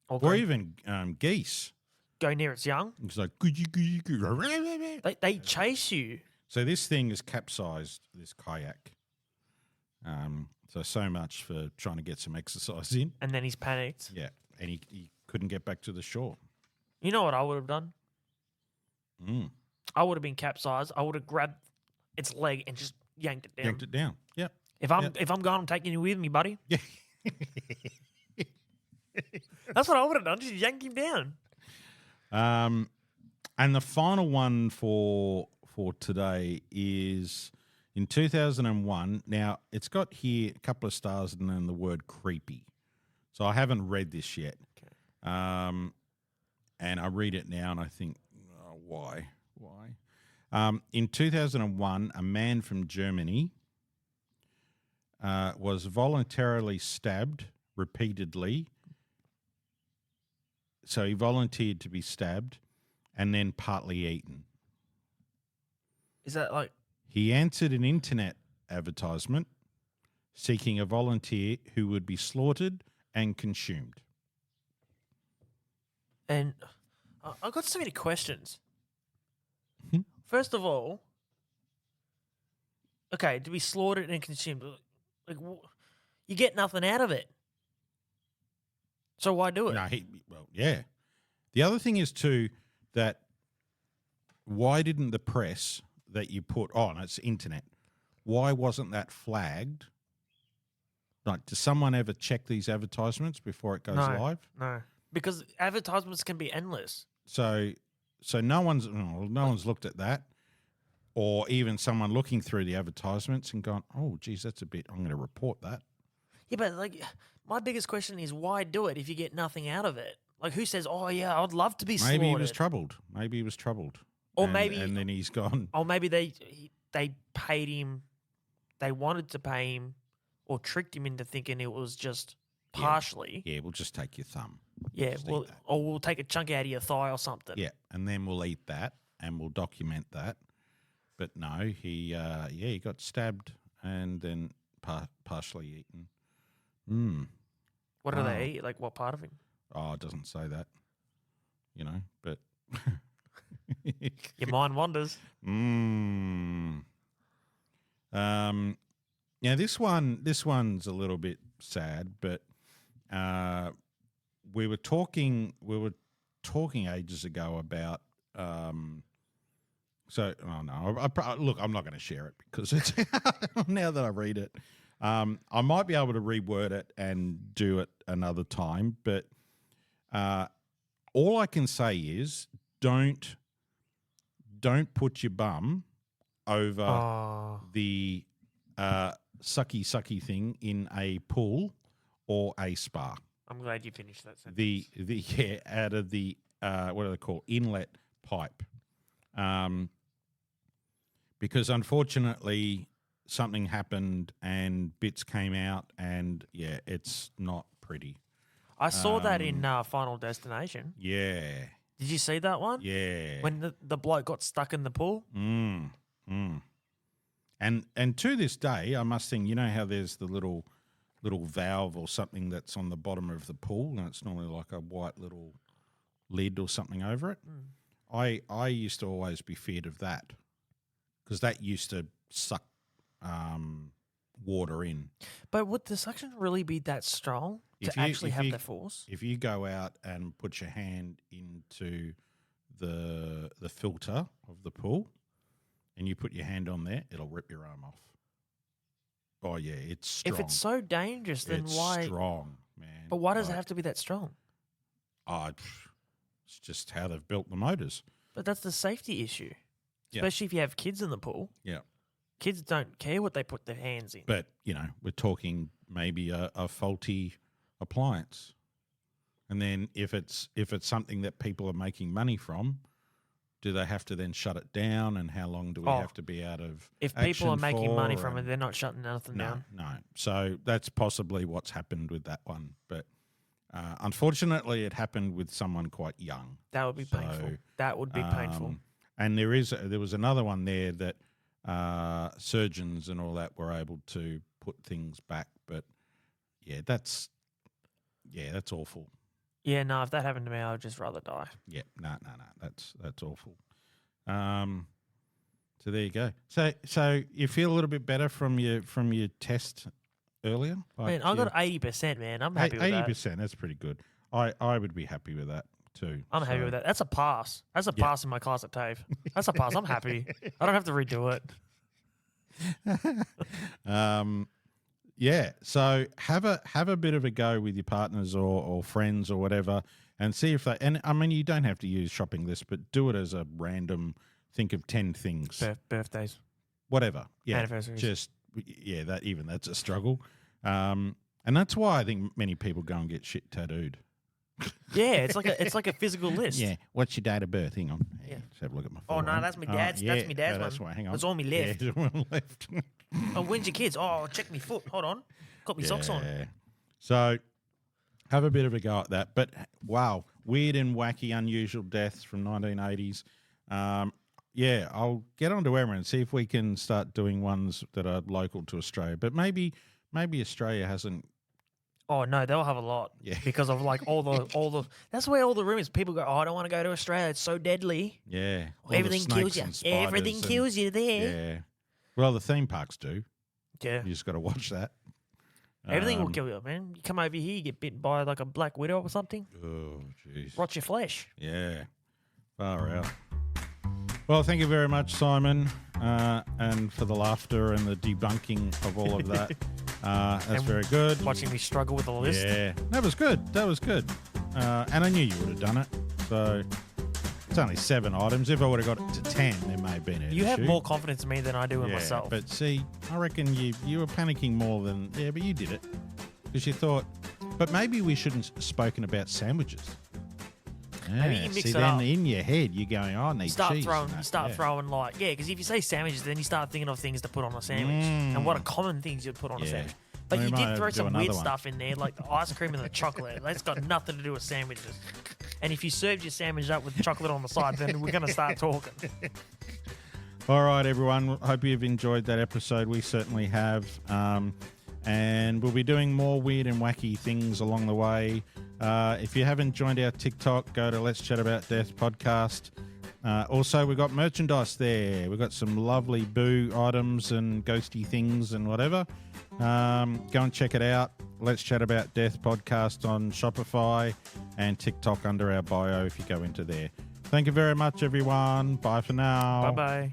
Okay. or even geese, Go near its young. it's like, "Goo-gee-goo-gee-goo." They chase you. So this thing is capsized, this kayak. So much for trying to get some exercise in. And then he's panicked. Yeah, and he couldn't get back to the shore. You know what I would have done? Mm. I would have been capsized. I would have grabbed its leg and just yanked it down. Yanked it down. Yeah. If I'm gone, I'm taking you with me, buddy. Yeah. That's what I would have done. Just yank him down. And the final one for today is in 2001. Now, it's got here a couple of stars and then the word creepy. So I haven't read this yet. Okay. And I read it now and I think, oh, why? In 2001, a man from Germany was voluntarily stabbed repeatedly. So he volunteered to be stabbed and then partly eaten. Is that like... He answered an internet advertisement seeking a volunteer who would be slaughtered and consumed. And I've got so many questions. Hmm? First of all, okay, to be slaughtered and consumed, like you get nothing out of it. So why do it? No, yeah. The other thing is too that why didn't the press that you put on, it's internet, why wasn't that flagged? Like, does someone ever check these advertisements before it goes live? No, because advertisements can be endless. So no one's looked at that, or even someone looking through the advertisements and gone, oh, geez, that's a bit. I'm going to report that. Yeah, but like my biggest question is why do it if you get nothing out of it? Like who says, oh yeah, I'd love to be slaughtered. Maybe he was troubled. Or and then he's gone. Or maybe they paid him. They wanted to pay him, or tricked him into thinking it was just partially. Yeah, we'll just take your thumb. Yeah, Just eat well, that. or we'll take a chunk out of your thigh or something. Yeah, and then we'll eat that and we'll document that. But no, he got stabbed and then partially eaten. What do Wow. they eat? Like what part of him? Oh, it doesn't say that, but. Your mind wanders. Yeah, this one's a little bit sad, but we were talking ages ago about look, I'm not going to share it because it's now that I read it, I might be able to reword it and do it another time, but all I can say is don't put your bum over the sucky thing in a pool or a spa. I'm glad you finished that sentence. Out of the what do they call inlet pipe, because unfortunately something happened and bits came out and it's not pretty. I saw that in Final Destination. Yeah. Did you see that one? Yeah. When the bloke got stuck in the pool? And to this day, I must think, how there's the little valve or something that's on the bottom of the pool, and it's normally like a white little lid or something over it. I used to always be feared of that because that used to suck water in. But would the suction really be that strong to actually have the force? If you go out and put your hand into the filter of the pool and you put your hand on there, it'll rip your arm off. Oh, yeah, it's strong. If it's so dangerous, then it's why? Strong, man. But why does it have to be that strong? Oh, it's just how they've built the motors. But that's the safety issue, Yeah. especially if you have kids in the pool. Yeah. Kids don't care what they put their hands in. But, we're talking maybe a faulty appliance. And then if it's something that people are making money from, do they have to then shut it down? And how long do we have to be out of If people are making money from it? it, they're not shutting nothing down. No. So that's possibly what's happened with that one. But unfortunately, it happened with someone quite young. That would be painful. That would be painful. And there was another one there that surgeons and all that were able to put things back. But that's awful. Yeah, no, if that happened to me, I would just rather die. Yeah, no, that's awful. So there you go. So you feel a little bit better from your test earlier? Man, I got 80%, man. I'm happy with that. 80%, that's pretty good. I would be happy with that too. I'm happy with that. That's a pass. That's a pass in my class at TAFE. That's a pass. I'm happy. I don't have to redo it. Yeah, so have a bit of a go with your partners or friends or whatever, and see if they. And I mean, you don't have to use shopping list, but do it as a random. Think of 10 things. Birthdays, whatever. Yeah, anniversaries. That's a struggle, and that's why I think many people go and get shit tattooed. Yeah, it's like a physical list. Yeah, what's your date of birth? Hang on. Yeah. Let's have a look at my. Oh no, that's my dad's. That's my dad's one. That's why. Hang on. It's on me left. Yeah, it's on left. Oh, when's your kids? Oh, check me foot. Hold on. Got me socks on. So have a bit of a go at that. But wow, weird and wacky, unusual deaths from 1980s. I'll get onto Emma and see if we can start doing ones that are local to Australia. But maybe Australia hasn't. Oh no, they'll have a lot. Yeah. Because of like all the. That's where all the rumors. People go, oh, I don't want to go to Australia. It's so deadly. Yeah. Everything kills you. Everything kills you there. Yeah. Well, the theme parks do. Yeah. You just got to watch that. Everything will kill you, man. You come over here, you get bitten by like a black widow or something. Oh, jeez. Rot your flesh. Yeah. Far out. Well, thank you very much, Simon, and for the laughter and the debunking of all of that. That's very good. Watching me struggle with the list. Yeah. That was good. And I knew you would have done it. So it's only 7 items. If I would have got it to 10, there may have been an You have issue. more confidence in me than I do in myself. But see, I reckon you were panicking more than... Yeah, but you did it. Because you thought... But maybe we shouldn't have spoken about sandwiches. Maybe you mix it then up. in your head, you're going, I need cheese. You start throwing like... Yeah, because if you say sandwiches, then you start thinking of things to put on a sandwich. And what are common things you'd put on a sandwich. But We you might did have throw to do some another weird one. stuff in there, like the ice cream and the chocolate. That's got nothing to do with sandwiches. And if you served your sandwich up with chocolate on the side, then we're going to start talking. All right, everyone. Hope you've enjoyed that episode. We certainly have. And we'll be doing more weird and wacky things along the way. If you haven't joined our TikTok, go to Let's Chat About Death podcast. Also, we've got merchandise there. We've got some lovely boo items and ghosty things and whatever. Go and check it out. Let's Chat About Death podcast on Shopify and TikTok under our bio if you go into there. Thank you very much, everyone. Bye for now. Bye-bye.